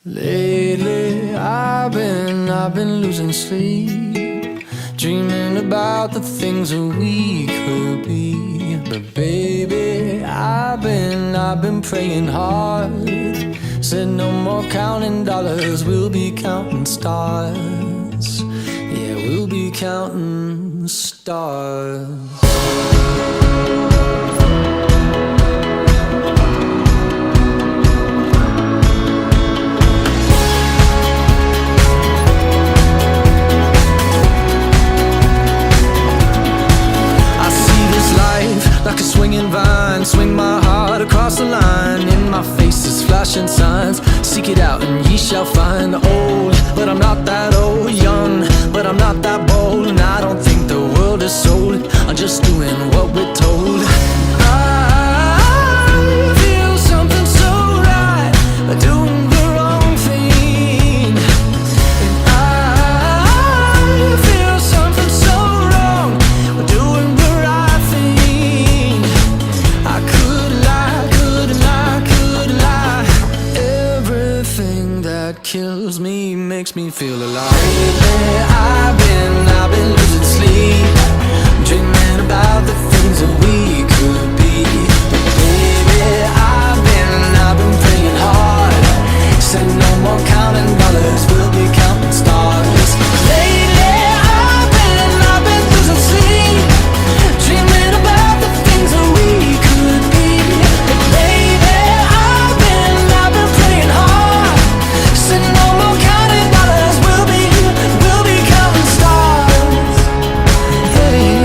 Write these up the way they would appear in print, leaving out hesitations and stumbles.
Lately, I've been losing sleep, dreaming about the things that we could be. But baby, I've been praying hard. Said no more counting dollars, we'll be counting stars. Yeah, we'll be counting stars. Like a swinging vine, swing my heart across the line. In my face is flashing signs. Seek it out and ye shall find. Old, but I'm not that old. Young, but I'm not that bold. And I don't think the world is sold. I'm just doing what we're told. I feel something so right, but doing the wrong thing. And I feel something so wrong, but doing the right thing. I could lie, could lie, could lie. Everything that kills me makes me feel alive. Lately, I've been losing sleep, dreaming about the things that we could be. But baby, I've been praying hard. Said no more counting dollars, we'll be counting stars. Lately, I've been losing sleep, dreaming about the things that we could be. But baby, I've been praying hard. Said no more counting dollars, we'll be counting stars. Hey.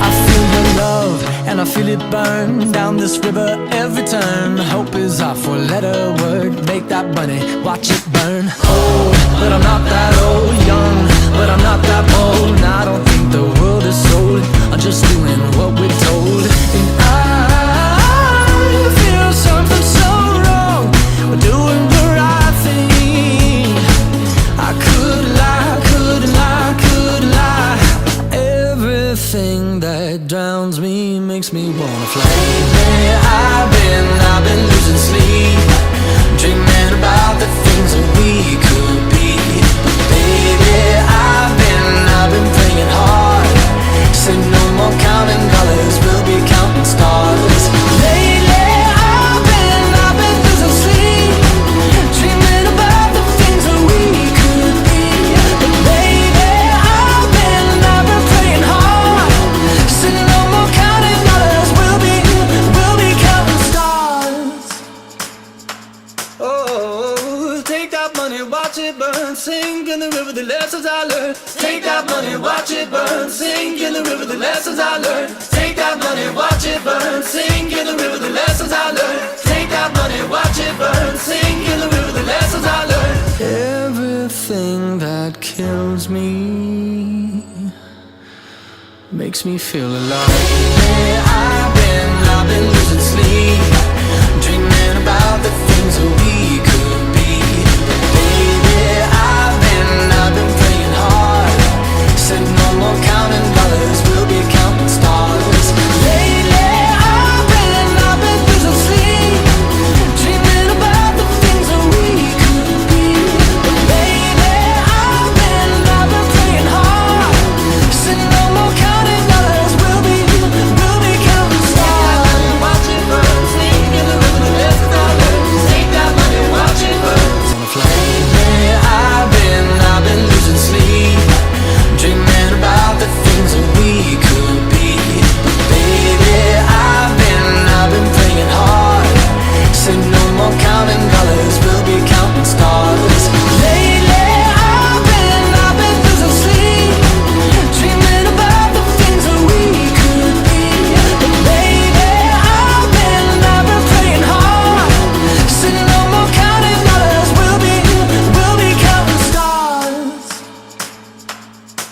I feel your love and I feel it burn down this river every turn. Hope is our four-letter word. Make that money, watch it burn. Old, but I'm not that old. Young, but I'm not that bold. And I don't think the world is sold. I'm just doing what we're told. And I feel something so wrong. We're doing the right thing. I could lie, could lie, could lie. Everything that drowns me makes me wanna fly. Lately, I've been losing sleep, dreaming about the things that we could be. But baby, I've been praying hard. Said no more counting dollars, we'll be counting stars. Lately, I've been losing sleep, dreaming about the things that we could be. But baby, I've been praying hard. Said no more counting dollars, we'll be counting stars. Oh, take that money, watch it burn, sink in the river, the lessons I learned. Take that money, watch it burn, sink in the river, the lessons I learned. Take that money, watch it burn, sink in the river, the lessons I learned. Take that money, watch it burn, sink in the river, the lessons I learned. Everything that kills me makes me feel alive. Hey, I've been losing sleep, dreaming about the things that we could be. Baby, I've been praying hard. Said no more counting dollars, we'll be counting stars. Lately, I've been losing sleep, dreaming about the things that we could be. But baby, I've been praying hard. Said no more counting dollars, we'll be counting stars. Watch it burn, sink in the river, the lessons I learned. Take that money, watch it burn. Lately, I've been losing sleep, dreaming about the things that we could be. But baby, I've been praying hard. Said no more counting dollars, we'll be counting stars. Lately, I've been losing sleep, dreaming about the things that we could be. But baby, I've been praying hard. Said no more counting dollars, we'll be counting stars.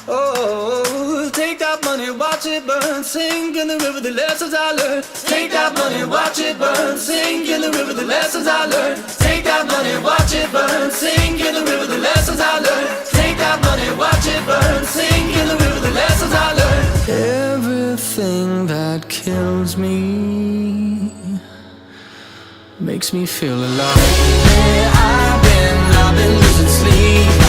Oh, take that money, watch it burn, sink in the river, the lessons I learned. Take that money, watch it burn, sink in the river, the lessons I learned. Take that money, watch it burn, sink in the river, the lessons I learned. Take that money, watch it burn, sink in the river, the lessons I learned. Everything that kills me makes me feel alive. I've been losing sleep,